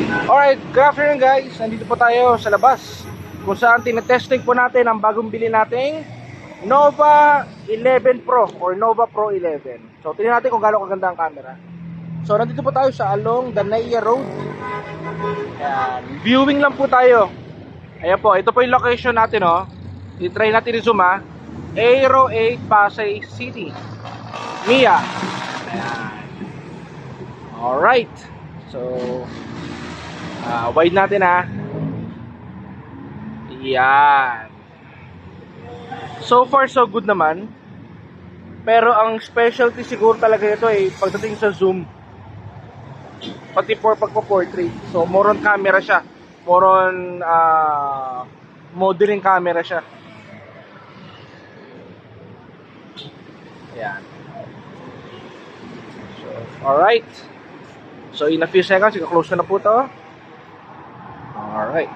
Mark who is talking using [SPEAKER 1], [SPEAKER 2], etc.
[SPEAKER 1] Alright, good afternoon guys. Nandito po tayo sa labas kung saan tinetesting po natin ang bagong bili nating Nova 11 Pro or Nova Pro 11. So, tingnan natin kung gaano kaganda ang camera. So, nandito po tayo sa along Danaya Road. Ayan, viewing lang po tayo. Ayan po, ito po yung location natin, oh. I-try natin i-zoom, ha. Aero 8 Pasay City, Mia. Ayan. Alright. So, wide natin, ha. Yan. So far so good naman. Pero ang specialty siguro talaga ito ay pagdating sa zoom. Pati pagpo-portrait. So more on camera siya. More on modeling camera siya. Yan. So, alright. So in a few seconds, i-close ko na po ito. Alright.